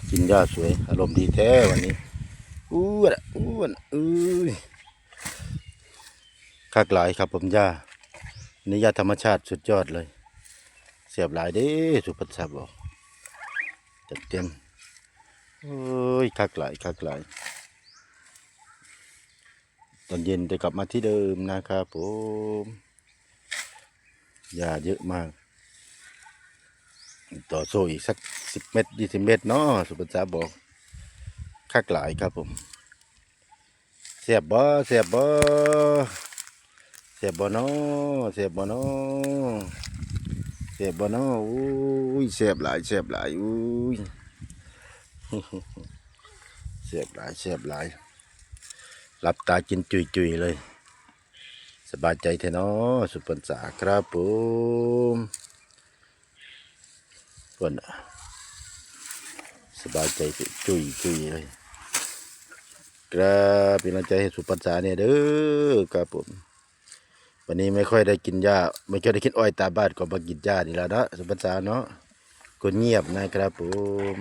กินหญ้าสวยอารมณ์ดีแท้วันนี้อ้วนอ้วนคักหลายครับผมหญ้านี่หญ้าธรรมชาติสุดยอดเลยเสียบหลายเด้สุภาพบอกจัดเต็มโอ้ยคักหลายคักหลายตอนเย็นจะกลับมาที่เดิมนะครับผมหญ้าเยอะมากต่อโซ่อีกสัก10 เมตร20 เมตรเนาะสุภาพบอกคักหลายครับผมเสียบบ่เสียบบ่เสียบบ่เนาะเสียบบ่เนาะเสียบบ่เนาะอุ้ยเสียบหลายเสียบหลายอุ้ยเสียบหลายเสียบหลายหลับตากินจุยๆเลยสบายใจแท้เนาะสุพรรษาครับผมเพิ่นน่ะสบายใจจุยเลยครับเป็นกำลังใจให้สุพรรษาเนี่ยเด้อครับผมวันนี้ไม่ค่อยได้กินหญ้าไม่ค่อยได้กินอ้อยตามบ้านก็มากินหญ้านี่แหละเนาะสุพรรษาเนาะคนเงียบนะครับผม